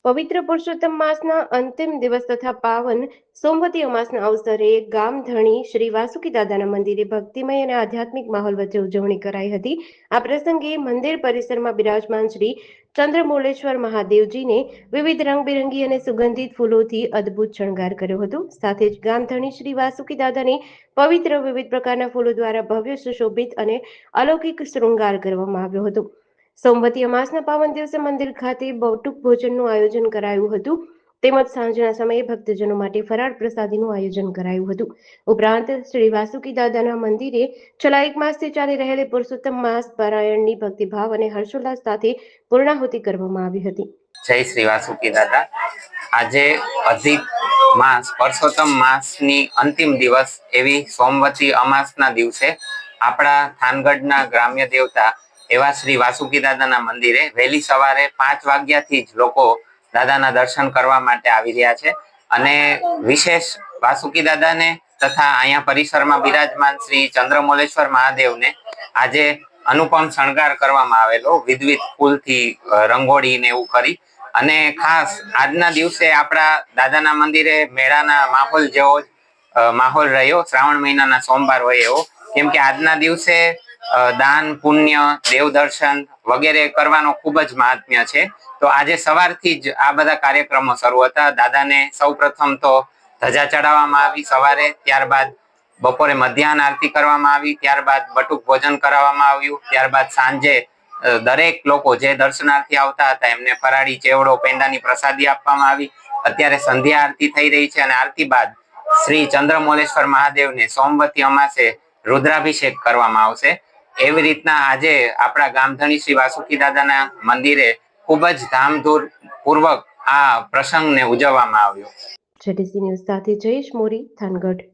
પવિત્ર પુરુષોત્તમ માસના અંતિમ દિવસ તથા પાવન સોમવતી અમાસના અવસરે ગામધણી શ્રી વાસુકી દાદાના મંદિરે ભક્તિમય અને આધ્યાત્મિક માહોલ વચ્ચે ઉજવણી કરાઈ હતી। આ પ્રસંગે મંદિર પરિસરમાં બિરાજમાન શ્રી ચંદ્રમૌલેશ્વર મહાદેવજીને વિવિધ રંગબેરંગી અને સુગંધિત ફૂલોથી અદ્ભુત શણગાર કર્યો હતો। સાથે જ ગામધણી શ્રી વાસુકી દાદાને પવિત્ર વિવિધ પ્રકારના ફૂલો દ્વારા ભવ્ય સુશોભિત અને અલૌકિક શૃંગાર કરવામાં આવ્યો હતો। સોમવતી અમાસના પાવન દિવસે મંદિર ખાતે બટુક ભોજનનું આયોજન કરાયું હતું તેમજ સાંજના સમયે ભક્તજનો માટે ફરાળ પ્રસાદીનું આયોજન કરાયું હતું। ઉપરાંત શ્રી વાસુકી દાદાના મંદિરે છેલ્લા 1 માસથી ચાલી રહેલી પુરુષોત્તમ માસ પારાયણની ભક્તિભાવ અને હર્ષોલ્લાસ સાથે પૂર્ણાહુતિ કરવામાં આવી હતી। જય શ્રી વાસુકી દાદા। આજે અધિક માસ પુરુષોત્તમ માસની અંતિમ દિવસ એવી સોમવતી અમાસના દિવસે આપણા થાનગઢના ગ્રામ્ય દેવતા એવા શ્રી વાસુકી દાદાના મંદિરે વહેલી સવારે 5 વાગ્યાથી જ લોકો દાદાના દર્શન કરવા માટે આવી રહ્યા છે અને વિશેષ વાસુકી દાદાને તથા અહીંયા પરિસરમાં બિરાજમાન શ્રી ચંદ્રમૌલેશ્વર મહાદેવને આજે અનુપમ શણગાર કરવામાં આવેલો વિવિધ ફૂલથી રંગોળી ને એવું કરી અને ખાસ આજના દિવસે આપણા દાદાના મંદિરે મેળાના માહોલ જેવો માહોલ રહ્યો। શ્રાવણ મહિનાના સોમવાર હોય એવો, કેમ કે આજના દિવસે દાન પુણ્ય દેવદર્શન વગેરે કરવાનો ખૂબ જ મહાત્મ્ય છે। તો આજે સવારથી જ આ બધા કાર્યક્રમો શરૂ હતા। દાદાને સૌ પ્રથમ તો ધજા ચડાવવામાં આવી સવારે, ત્યારબાદ બપોરે મધ્યાહન આરતી કરવામાં આવી, ત્યારબાદ બટુક ભોજન કરાવવામાં આવ્યું, ત્યારબાદ સાંજે દરેક લોકો જે દર્શનાર્થી આવતા હતા એમને ફરાળી ચેવડો પેંડાની પ્રસાદી આપવામાં આવી। અત્યારે સંધ્યા આરતી થઈ રહી છે અને આરતી બાદ શ્રી ચંદ્રમૌલેશ્વર મહાદેવને સોમવતી અમાસે રુદ્રાભિષેક કરવામાં આવશે। એવી રીતના આજે આપણા ગામધણી શ્રી વાસુકી દાદાના મંદિરે ખૂબ જ ધામધૂમ પૂર્વક આ પ્રસંગને ઉજવવામાં આવ્યો। જેટીસી ન્યૂઝ સાથે જયેશ મોરી, થાનગઢ।